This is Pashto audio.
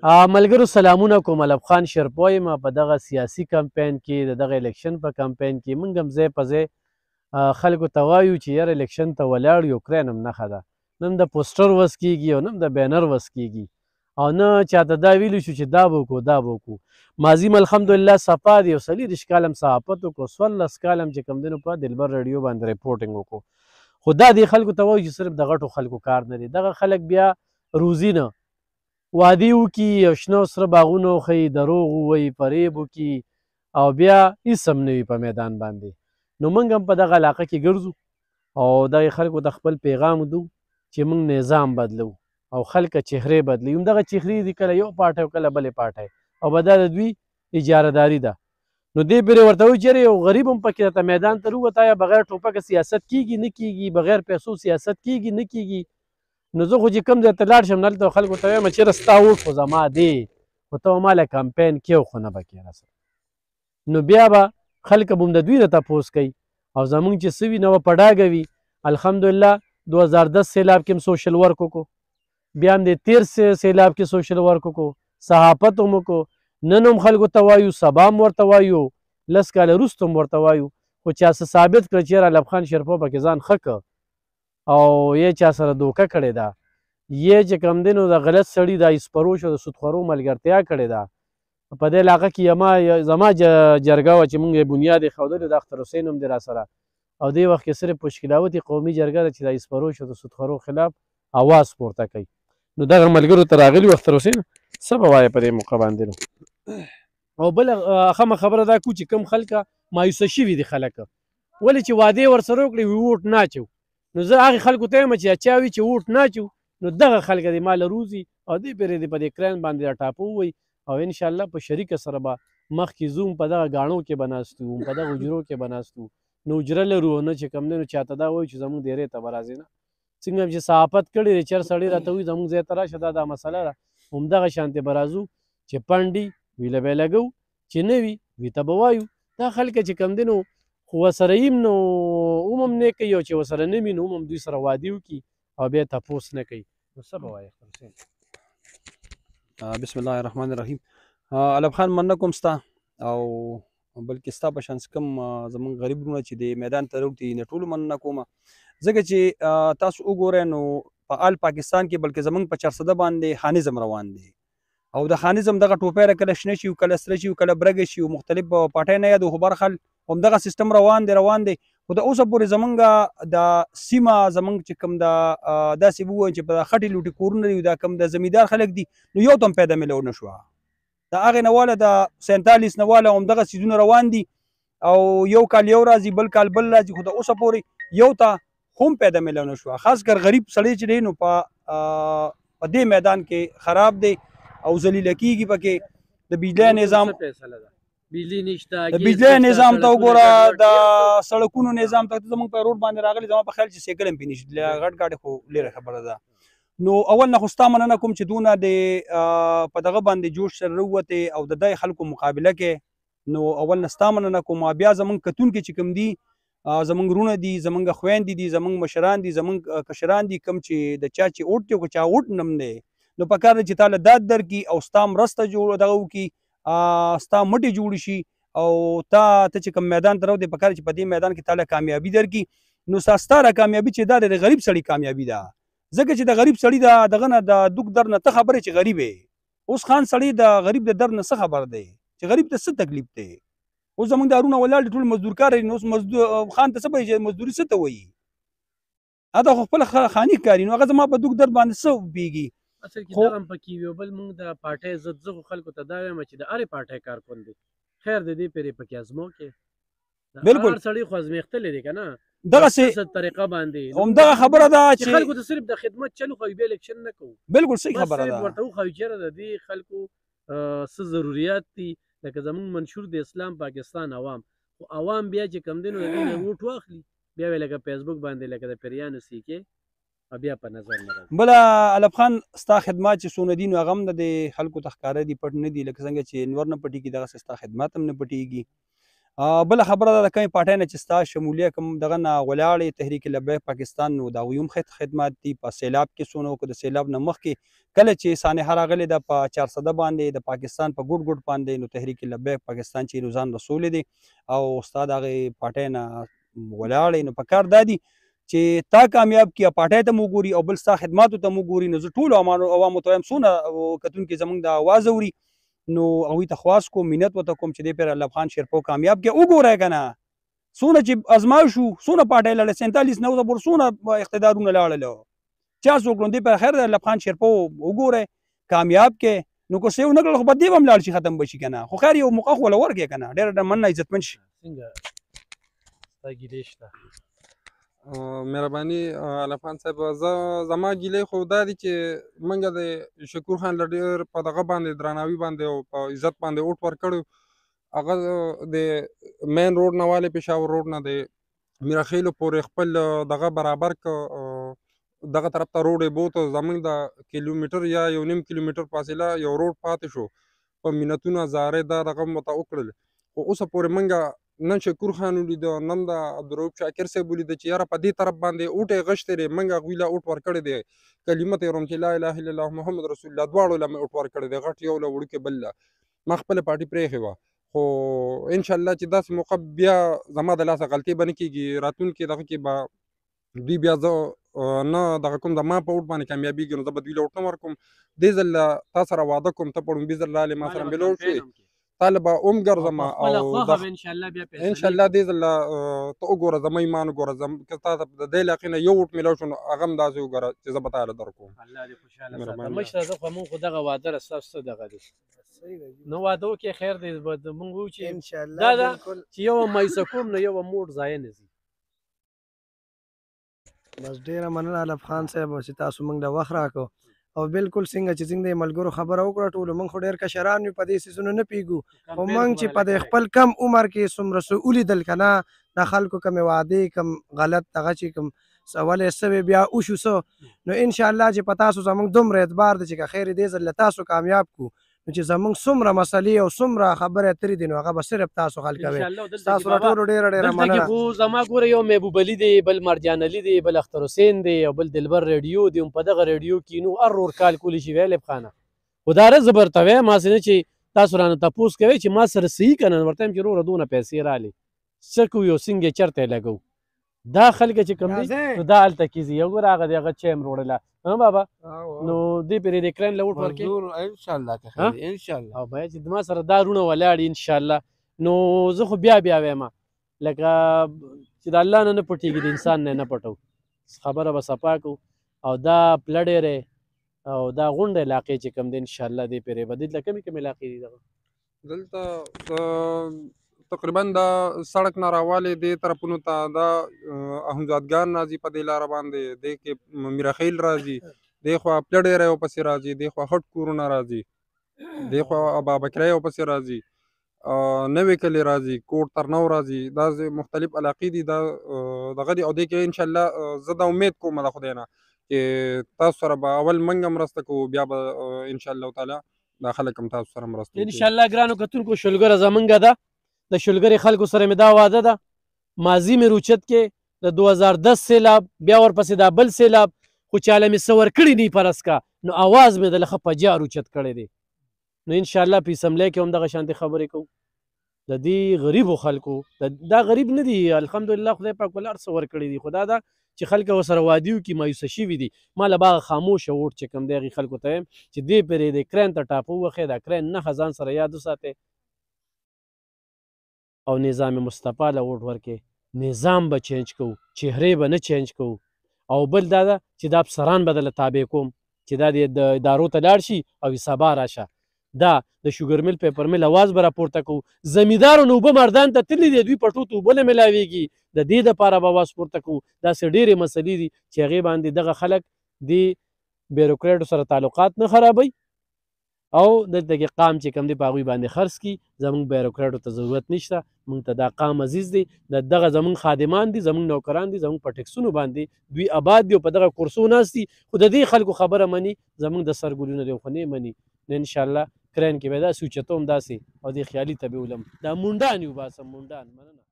ملګرو سلامونه کوم. الف خان شرپوی یم. په دغه سیاسي کمپین کې د دغه الیکشن په کمپین کې موږ هم ځای په ځای خلکو ته وایو چې یاره الیکشن ته ولاړ یو کرین هم نښه ده. نه د پوسټر وس کېږي او نه د بینر وس کېږي او نه چاته دا ویلي شو چې دا به وکړو دا به وکړو. ماضي م الحمدلله صفا دی، یو 40 کال هم صحافت وکړو، 14 کال هم چې کوم دی نو په دلبر رادیو باندې ریپورټینګ وکړو. خو دا دې خلکو ته وایو چې صرف د غټو خلکو کار نه دی. دغه خلک بیا روزي نه وعدې وکړي او شنه او سره باغونه وښیي، دروغ ووایي، فریب وکړي او بیا هېڅ هم نه وي په میدان باندې. نو موږ هم په دغه علاقه کې ګرځو او دغې خلکو ته خپل پیغام وکړو چې موږ نظام بدلو او خلکه چهرې بدلوي. همدغه چهرې دي کله یو پارټی او کله بلې پارټی او به دا د دوی اجارهداري ده. نو دې پرې ورته وایي چې یو غریب هم پکې درته میدان ته راووته، یا بغیر ټوپکه سیاست کېږي نه کېږي، بغیر پیسو سیاست کېږي نه کېږي. نو زه خو چې کوم ځای ته لاړ شم دلته خلکو ته وایم چېرې ستا ووټ خو زما دی، خو ته به ماله کمپین کې خو نه به کې راسره. نو بیا به خلک به هم د دوی نه تپوس کوي او زمونږ چې څه وي نه به په ډاګه وي. الحمدلله 2010 سیلاب کې هم سوشل ورک وکړو، بیا هم د 13 سیلاب کې سوشل ورک وکړو، صحافت هم وکړو. نن هم خلکو ته وایو، سبا هم ورته وایو، 10 کاله وروسته هم ورته وایو. خو چا څه ثابت کړه چې یاره الف خان شرپو پکې ځان ښه کړ او یې چا سره دوکه کړې ده، یې چې کوم دی نو د غلط سړي د اسپروش او د سودخورو ملګرتیا کړې ده. په دې علاقه کې زما جرګه وه چې موږ یې بنیاد ایښودلې، د اختر حسین هم دی راسره او دې وخت کې صرف پشکلاوتي قومي جرګه ده چې د اسپروش او د سودخورو خلاف اواز پورته کوي. نو دغه ملګرو ته راغلي و اختر حسین څه به وایې په دې موقع باندې نو. او بله اخمه خبره دا کو چې کوم خلکه مایوسه شوي دي خلک ولې چې وعدې ورسره وکړې وي ووټ نه اچو. نو زه هغې خلکو ته یم چې چا وي چې ووټ نه اچو نو دغه خلک دې ماله روزي او دې پرې دې په دې کرین باندې راټاپه ووایي او انشاءالله په شریکه سره به مخکې ځو، په دغه ګاڼو کې به ناست یو، په دغه حجرو کې به ناست یو. نو حجره لرو نه چې کوم دی نو چاته دا وایي چې زموږ دیرې ته به راځې نه. څنګه چې صحافت کړی دی چېر سړی راته وایي زموږ ځای ته راشه دا مسله ده، همدغه شانتې به راځو چې پنډ ویله به یې لګو، چې نه وي وي ته به وایو. دا خلک چې کوم دی نو خو ورسره یم نو هم نه کوي او چې ورسره نه وي نو هم دوی سره وعدې وکړي او بیا تپوس نه کوي. نو څه به وایې اختر حسین؟ بسم الله الرحمن الرحیم. الف خان مننه کوم ستا او بلکې ستا په شان کم زمونږ غریب وروڼه چې د میدان ته راوړي د ټولو مننه کوم، ځکه چې تاسو وګورئ نو په آل پاکستان کې بلکې زمونږ په چارسده باندې خانیزم روان دی او د خانیزم دغه ټوپیره کله شنه شي کله سره شي کله برګه شي مختلف پاټۍ نه یادو خو برخل همدغه سیستم روان دی خو د اوسه پورې زمونږ د سیمه زمونږ چې کوم د داسې ووایو چې په خټې لوټې کورونه دي دا کوم د زمیندار خلک دي نو یو ته هم پیدا میلو نه شوه. د هغې نه واله د 47 نه واله همدغه څیزونه روان دي او یو کال یو راځي بل کال بل راځي خو د اوسه پورې یو ته هم پیدا میلو نه شوه. خاص کر غریب سړی چې دی نو په دې میدان کې خراب دی او ذلیله کېږي. پکې د بجلی نظام د بجلی نظام ته وګوره، د سړکونو نظام ته زموږ په روډ باندې راغلي زما په خیال چې سیکل هم پې نشي غټ ګاډي خو لرې خبره ده. نو اول نه خو ستا مننه کوم چې دونه د په دغه باندې جوش سره راووتې او د دې خلکو مقابله کې. نو اول نه ستا مننه کوم. بیا زموږ کتونکي چې کوم دي زموږ وروڼه دي زموږ خویندې دي زموږ مشران دي زموږ کشران دي کوم چې د چا چې اوټ دی او که چا اوټ نم دی نو په کار دی چې تاله داد درکړي او ستا مرسته دغه وکړي ستا مټې جوړې شي او ته چې کوم میدان ته راوځې په کار چې په دې میدان کې تاله کامیابي درکړي. نو ستا را کامیابي چې دا د غریب سړي کامیابي ده، ځکه چې د غریب سړي دغه نه د دوک در نه ته خبرې چې غریب یې. اوس خان سړی د غریب د در نه څه خبر دی چې غریب ته څه تکلیف دی. اوس زموږ د هرونه ولاړ دي ټول مزدور کار دي. نو اوس خان ته څه وایي چې مزدوري څه ته وایي؟ هغه خو خپله خاني کاري نو هغه زما په دوک در باندې څه پوهېږي. اصل کې دغه هم پکې وي. بل موږ د پارټۍ ضد زه خو خلکو ته دا وایم چې د هرې پارټۍ کارکون دی خیر د دې پرې پکې ازمو کې بالکل هر سړی خو ازمیښتلی دی که نه دغسې طریقه باندې همدغه خبره ده چې خلکو ته صرف د خدمت چلو خو بیا الیکشن نه کوو. بالکل صحیح خبره ده. ورته وښایو چېرې د دې خلکو څه ضروریات دي. لکه زموږ منشور د اسلام پاکستان عوام خو عوام بیا چې کم دی نو د دې نه ووټ واخلي بیا به لکه فیسبوک باندې لکه د پیریانو سیکې بیا په نظر نه راځي. بله الف خان ستا خدمات چې څونه دي نو هغه هم د خلکو ته ښکاره دي پټ نه دي لکه څنګه چې نور نه پټېږي دغسې ستا خدمات هم نه پټېږي. بله خبره ده د کومې پارټۍ نه چې ستا شمولیه کوم دغه نه ولاړې تحریک لبیک پاکستان نو د هغوی هم خدمات دي په سیلاب کې څونه وکړو د سیلاب نه مخکې کله چې سانحه راغلې ده په 400 باندې د پاکستان په ګوټ ګوټ باندې نو تحریک لبیک پاکستان چې ځان رسولی دی او ستا د هغې پارټۍ نه ولاړې نو په کار دا دي چې تا کامیاب کړي پارټۍ ته مو ګوري او بل ستا خدماتو ته مو ګوري نو زه ټولو عوامو ته وایم څونه کتونکي زموږ د اواز اوري نو هغوی ته خواست کوم منت ورته کوم چې دی پیر الله خان شیرپو کامیاب کړي وګورئ که نه څونه چې ازمایشو څونه پارټۍ لاړه 47 پورې څونه اقتدارونه لاړله چا څوک نو دی پیر خیر دی الله خان شیرپو وګورئ کامیاب کړي نو که څه یې ونه کړل خو به دې به هم لاړ شي ختم به شي که نه خو خیر یو موقع خو ورله ورکړې که نه ډېره مننه عزتمن شي څنګه ستا ګیلې شته مهرباني علف خان صاحب زما ګیلې خو دا دي چې موږ د شکور خان له ډېر په دغه باندې درناوي باندې او په عزت باندې اوټ ورکړی هغه د مین روډ نه والې پېښور روډ نه د میرخیلو پورې خپل دغه برابر که دغه طرف ته روډ یې بوته زموږ د کیلومیټر یا 1.5 کیلومیټر فاصله یو روډ پاتې شو په منتونه زارې دا دغه ورته وکړل خو اوسه پورې موږ نن شکور خان ولیده نن د عبدالرؤف شاکر صاحب ولیده چې یاره په دې طرف باندې اوټ یې غشتی دی موږ هغوی له اوټ ورکړی دی کلمت یې وروم چې لا اله الا الله محمد رسول الله دواړو له مې اوټ ورکړی دی غټ یو له وړوکې بل له ما خپله پارټي پرېښې وه خو انشاءالله چې داسې موقع بیا زما د لاسه غلطۍ به نه کېږي راتلونکي دغه کې به دوی بیا زه نه دغه کوم د ما په اوټ باندې کامیابېږي نو زه به دوی له اوټ نه ورکوم دې ځل تا سره واده کوم ته پړومبي ځل رالې ما سره مېلو شوې طالب هم ګرځم او انشاءالله دې ځل ته وګوره زما ایمان وګوره که تا ته د دې علاقې نه یو وټ میلاو شو نو هغه هم داسې وګوره چې زه به تا له درکوم الله دې خوشحاله ساته مشره زه خو مونږ خو دغه واده له ستاسو څه دغه دی نو واده وکړې خیر دی مونږ وایو چې دا ده چې یو مایسه کوم نو یو موټ ضایع نه ځي بس ډېره مننه علف خان صاحب چې تاسو موږ له وخت راکړو او بالکل څنګه چې څنګه د ملګرو خبره وکړه ټولو موږ خو ډېر کشران یو په دې څیزونو نه پوهېږو خو موږ چې په د خپل کم عمر کې څومره څه ولیدل که نه د خلکو کمې وعدې کم غلط دغه چې کوم ولې سوې بیا وشو څه نو انشاءالله چې په تاسو زموږ دومره اعتبار دی چې که خیر دې ځل له تاسو کامیاب کړو نو چې زموږ څومره مسلې او څومره خبرې اترې دي نو هغه به صرف تاسو حل کوئ تاسو را ټولو ډېره ډېره مننه خو زما ګوره یو محبوب علي دی بل مرجان علي دی بل اختر حسین دی او بل دلبر ریډیو دی په دغه ریډیو کې نو هر ور کال کولی شي ویلې خانه خو دا رزه برته وی ما سره چې تاسو رانه تپوس کوي چې ما سره صحیح کنه ورته چې روره دونه پیسې رالي څه کوو یو څنګه چرته لګو دا خلک چې کوم دي نو دا هلته کېږي یو ګوره هغه د هغه چیم روړله بابا نو دې پرې د کرین له وټ ورکړې انشاءالله که خیر انشاءالله او باید چې ما سره دا رونه ولاړ انشاءالله نو زه خو بیا وایم لکه چې د الله نه پټېږي د انسان نه پټو خبره به صفا کو او دا پلډېری او دا غونډه علاقې چې کوم دی انشاءالله دې پرې به دلته کمې کمې علاقې دي دغه دلته تقریبا د سړک نه راوالې دې طرفونو ته دا احمدزادګان راځي په دې لاره باندې دې کې میرخیل راځي دې خوا پلډېری ورپسې راځي دې خوا هټ کورونه راځي دې خوا بابکری ورپسې راځي نوې کلي راځي کوټ ترنو راځي دا مختلف علاقې دي دا دغه دي او دې کې انشاءالله زه دا امید کوم د خدای نه چې تاسو سره به اول موږ مرسته کوو بیا به انشاءالله تعالی دا خلک هم تاسو سره مرسته وکړي انشاءالله ګرانو کتونکو شلګره زمونږ ده د شلګرې خلکو سره مې دا واده ده ماضي مې روچت کې د 2010 سیلاب بیا ورپسې دا بل سیلاب خو چې هله مې څه ورکړي نه فرض کا نو اواز مې د ښه په جا روچت کړی دی نو انشاءالله په اسمبلی کې هم دغه شانتې خبرې کوو د دې غریبو خلکو دا غریب نه دي الحمدلله خدای پاک ول هر څه ورکړي دي خدا دا چې خلک ورسره وادي وکړي مایوسه شوي دي ما له باغه خاموشه ووټ چې کوم دی هغې خلکو ته یم چې دې پرې د کرین ته ټاپه ووښې دا کرین نښه ځان سره یاد وساتئ او نظام مصطفی له ووټ ورکې نظام به چینج کوو چهرې به نه چینج کوو او بل دا ده چې دا افسران به دله تابع کوم چې دا د ادارو ته لاړ شي او حسابه راشه دا د شوګر میل پیپر میل اواز به راپورته کوو زمیندارو نو اوبه مردان ته تللي دي دوی پټو ته اوبه نه میلاویږي د دې دپاره به اواز پورته کوو داسې ډېرې مسلې دي چې هغې باندې دغه خلک د بیروکریټو سره تعلقات نه خرابوي او دلته کې قام چې کوم دی په هغوی باندې خرڅ کړي زموږ بیروکریټو ته ضرورت نشته موږ ته دا قام عزیز دی دغه زموږ خادمان دي زموږ نوکران دي زموږ په ټکسونو باندې دوی آباد دي او په دغه کورسو ناست دي خو د دې خلکو خبره مني زموږ د سر ګلونه دی خو نه مني نو انشاءالله کرین کې به داسې اوچتوم داسې او دې خیالي ته به ولم دا مونډان یو باسم مونډان مننه